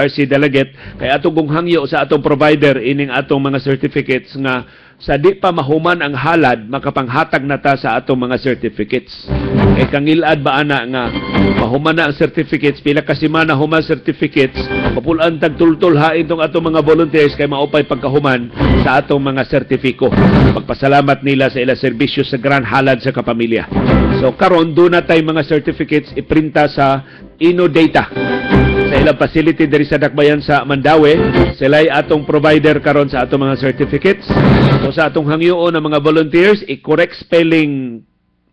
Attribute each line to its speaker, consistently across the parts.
Speaker 1: RC delegate kay atong gunghangyo sa atong provider ining atong mga certificates nga sa di pa mahuman ang halad makapanghatag na ta sa atong mga certificates. Kay kangilad ba ana nga mahuman na ang certificates, pila ka semana human certificates, papulan tag tultul hain tong atong mga volunteers kay maupay pagkahuman sa atong mga sertifiko. Pagpasalamat nila sa ilang serbisyo sa Grand Halad sa kapamilya. So karon do na tay mga certificates iprinta sa InnoData sa ilang facility diri sa Dakbayan sa Mandaue. Sila'y atong provider karon sa atong mga certificates. So sa atong hangyoon ng mga volunteers, i-correct spelling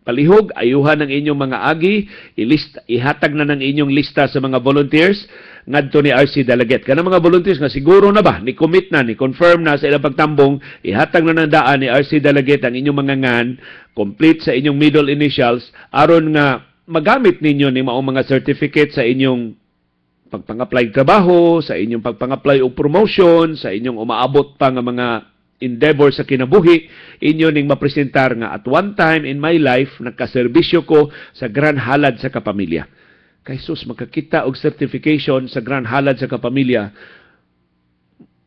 Speaker 1: palihog, ayuhan ng inyong mga agi, ihatag na ng inyong lista sa mga volunteers ngadto ni RC delegate. Kana mga volunteers nga siguro na ba, ni commit na, ni confirm na sa ilang pagtambong, ihatag na ng daan ni RC delegate ang inyong mga ngan, complete sa inyong middle initials, aron nga magamit ninyo ni maong mga certificate sa inyong pagpang-apply trabaho, sa inyong pagpang-apply o promotion, sa inyong umaabot pa nga mga endeavor sa kinabuhi, inyo ning mapresentar nga at one time in my life, nagkaserbisyo ko sa Grand Halad sa kapamilya. Kay sus, makakita og certification sa Grand Halad sa kapamilya,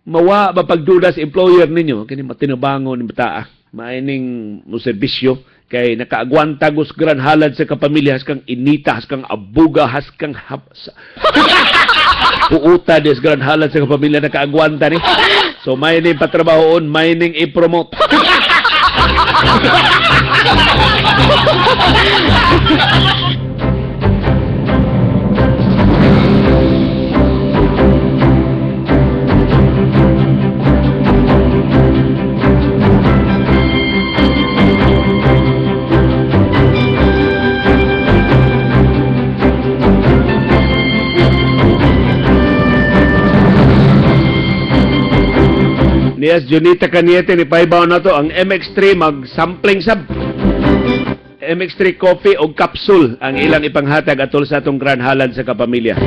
Speaker 1: mawa mapagduda sa employer ninyo, kini matinabangon ni bataa, maining mo serbisyo, kay nakaagwanta gos Grand Halad sa kapamilya, has kang inita, has kang abuga, has kang uuta des Grand Halad sa kapamilya, nakaagwanta ni. So may ning patrabahoon, may ning i-promote. Niyas Junita Kaniete ni Paibaw na to ang MX3 mag-sampling sab. MX3 coffee o capsule ang ilang ipanghatag atol sa atong Grand Halad sa kapamilya.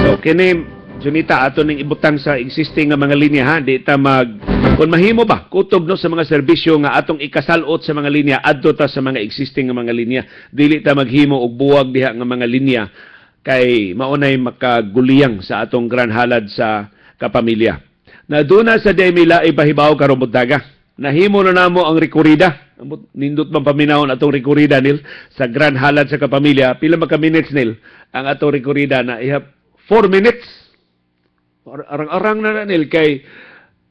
Speaker 1: So kini Junita ato ning ibutang sa existing nga mga linya ha, di ta kung mahimo ba kutob no sa mga serbisyo nga atong ikasalot sa mga linya adto ta sa mga existing nga mga linya. Dili ta maghimo og buwag diha nga mga linya kay maunay makaguliyang sa atong Grand Halad sa kapamilya. Na doon na sa Demila ipahibaw karong buntaga. Nahimo na namo ang rekorida. Nindot man paminahon atong rekorida nil sa Grand Halad sa kapamilya. Pila maka minutes nil ang atong rekorida na ihap 4 minutes. Arang-arang na nil kay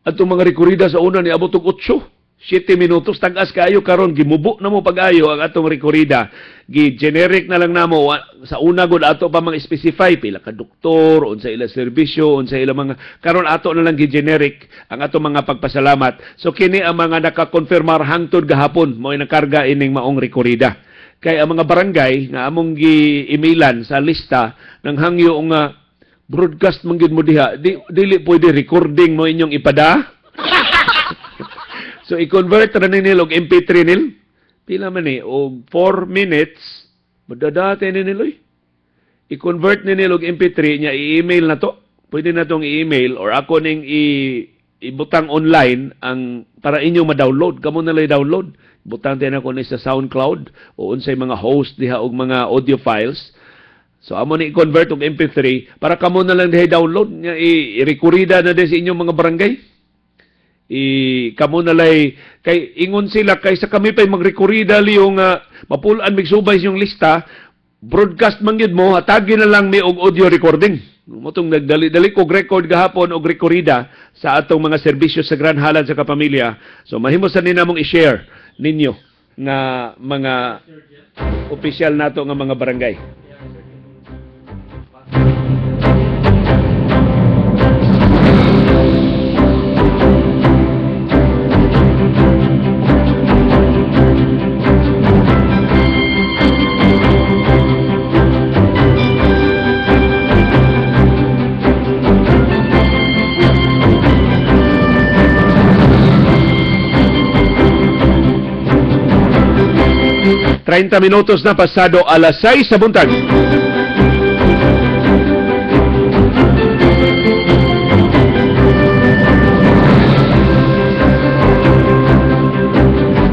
Speaker 1: atong mga rekorida sa una ni abot og 8. 7 minutos tagas kaayo karon gimubo na mo pag-ayo ang atong rekorida. Gi-generic na lang namo sa una gud ato pa mga specify pila ka doktor, unsa ila serbisyo, unsa ila mga karon ato na lang gi-generic ang atong mga pagpasalamat. So kini ang mga nakakonfirmar hangtod gahapon mo'y nakarga ining maong rekorida. Kay ang mga barangay nga among gi-emailan sa lista ng hangyo nga broadcast man gid mo diha, dili pwede recording mo inyong ipada. So, i-convert na ninyo og MP3 nil. Pila man ni, og 4 minutes, madadate ninyo. I-convert ninyo og MP3 niya, i-email na to. Pwede na tong i-email or ako ning ibutang online ang para inyo ma-download. Kamo na lang download. Butang din ako ni sa SoundCloud o unsay mga host diha og mga audio files. So, amo ni i-convert og MP3 para kamo na lang diha download. I-rekorida na din sa inyong mga barangay. Kamo nalay kay ingon sila kaysa kami pay magrekorida liyo nga mapulan migsubay yung lista broadcast man gyud mo hatagi na lang mi og audio recording motong nagdali-dali kog record gahapon og rekorida sa atong mga serbisyo sa Grand Halad sa kapamilya. So mahimo sa ninamong i-share ninyo nga mga opisyal nato nga mga barangay. 30 minutos na pasado alas 6 sa buntag.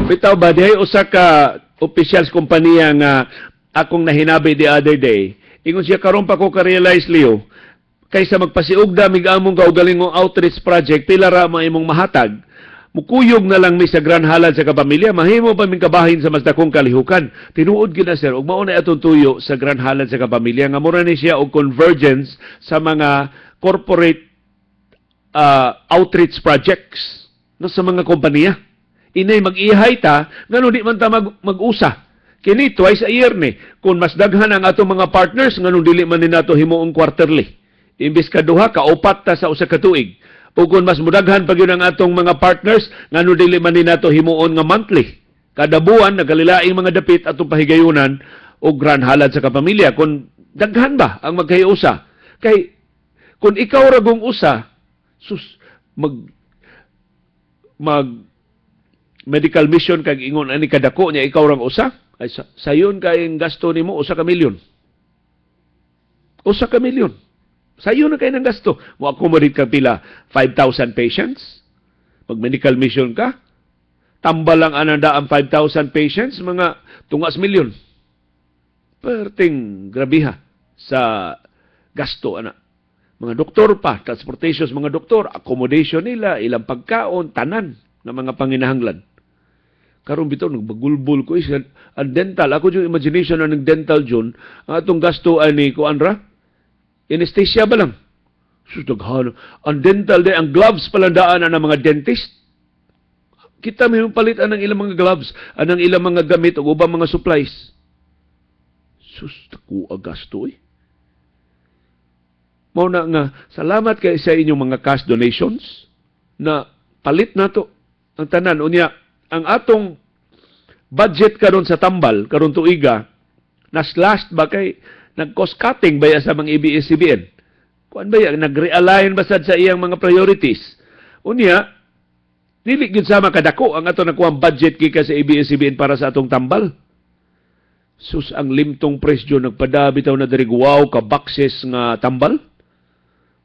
Speaker 1: Bitaw ba dihay usa ka officials kompanya nga akong nahinabi the other day. Ingon siya karon pa ko ka-realize Leo kaysa magpasiugda mig-among kaugalingong outreach project, pila ra mo imong mahatag, mukuyog na lang mi sa Grand Halad sa kapamilya, mahimo pa min kabahin sa mas dakong kalihukan. Tinuod gid na sir, ug mao na atong tuyo sa Grand Halad sa kapamilya nga mura ni siya og convergence sa mga corporate outreach projects no sa mga kompanya. Inay mag-ihay ta ngano di man ta mag-usa. Kini twice a year ni. Kung mas daghan ang atong mga partners ngano dili man ni nato himuong quarterly. Imbis ka duha ka upat ta sa usa ka tuig. O kung mas mudaghan pa gyud ang atong mga partners ngano dili man ni nato himuon nga monthly. Kada buwan nagalilaing mga dapit atong pahigayunan og Grand Halad sa kapamilya. Kung daghan ba ang magkayusa? Kay kung ikaw ragong usa mag medical mission kag ingon ani kadako niya ikaw rang usa ay sayon kay gasto nimo usa ka milyon. Usa ka milyon. Sayon na kay nang gasto. Mo accommodate ka pila 5,000 patients. Pag medical mission ka, tambal lang ananda ang 5,000 patients, mga tungas milyon. Perting grabiha sa gasto ana. Mga doktor pa, transportation mga doktor, accommodation nila, ilang pagkaon, tanan ng mga panginahanglan. Karon bitaw nagbagulbul ko ang dental. Ako yung imagination na ng dental John, ang atong gasto ani ko anra, anesthesia ba lang? Susdaghan. Ang dental day, ang gloves palandaan ng mga dentist. Kita may palit ang ilang mga gloves, ang ilang mga gamit o ubang mga supplies. Sustaku gasto eh. Mao na nga, salamat kay sa inyong mga cash donations na palit na to ang tanan. Unya, ang atong budget karon sa tambal, karon tuiga, nas-last ba kay nag-cost cutting ba sa mga ABS-CBN? Kuan ba yan? Nag-realign basad sa iyang mga priorities? Unya, dili gid sama kadako ang ato nakuha budget kika sa ABS-CBN para sa atong tambal. Sus, ang limtong presyo nagpadabi taw na diri wow ka boxes nga tambal.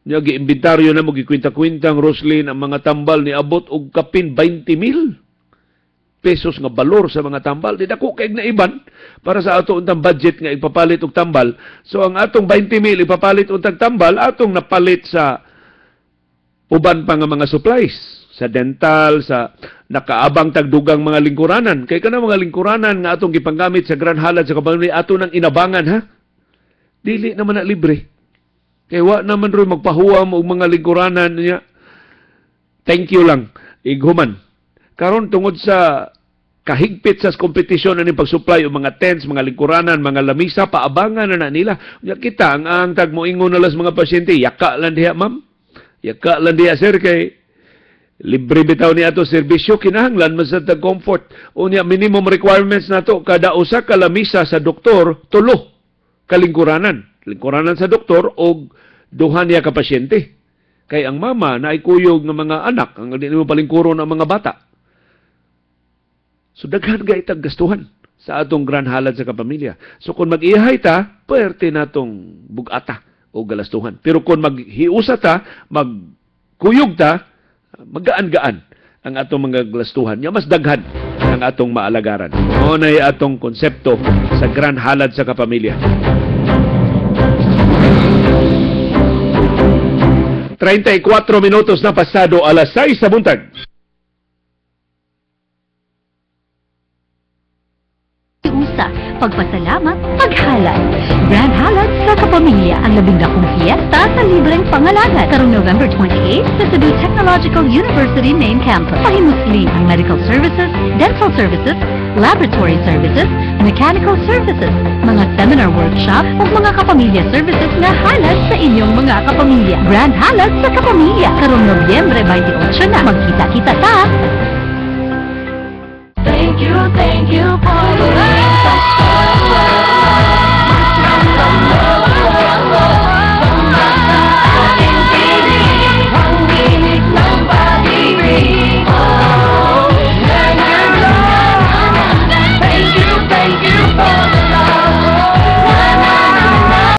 Speaker 1: Nya gi-inventaryo na mo gikwinta-kwintang Roslyn ang mga tambal ni abot og kapin 20,000 pesos nga balor sa mga tambal. Di dako kay na iban para sa ato untang budget nga ipapalit og tambal. So ang atong 20,000 ipapalit og tambal, atong napalit sa uban pa nga mga supplies, sa dental, sa nakaabang tagdugang mga lingkuranan. Kay kana mga lingkuranan nga atong gipanggamit sa Grand Halad sa kapamilya, ato nang inabangan ha. Dili naman na libre. Kaya wa naman rin magpahuwam og mga lingkuranan niya. Thank you lang. Ighuman. Karon tungod sa kahigpit sa kompetisyon ani pag-supply og mga tents, mga lingkuranan, mga lamisa, paabangan na nila. Nya kita ang tag moingon na las mga pasyente, yaka lang diha ma'am. Yaka lang diha sir kay libre bitaw ni ato serbisyo, kinahanglan man sa comfort. Unya minimum requirements nato kada usa ka lamisa sa doktor, 3 ka lingkuranan. Lingkuranan sa doktor o duha niya ka pasyente. Kay ang mama na ay kuyog ng mga anak, ang di mo palingkuro ng mga bata. So daghan ga itag gastuhan sa atong Grand Halad sa kapamilya. So kung mag-ihay ta, pwerte natong bugata o galastuhan. Pero kung maghiusa ta, magkuyog ta, magaan-gaan ang atong mga galastuhan. Nya mas daghan ang atong maalagaran. Mao nay atong konsepto sa Grand Halad sa kapamilya. 34 minutos na pasado alas 6 sa buntag.
Speaker 2: Pagpasalamat, paghalad. Grand Halad sa kapamilya ang 12 fiesta sa libreng pangalanan. Karong November 28 sa Cebu Technological University Main Campus. Pahimusli ang medical services, dental services, laboratory services, mechanical services, mga seminar workshop o mga kapamilya services na halad sa inyong mga kapamilya. Grand Halad sa kapamilya. Karong Nobyembre 28 na. Magkita-kita ta! Thank you,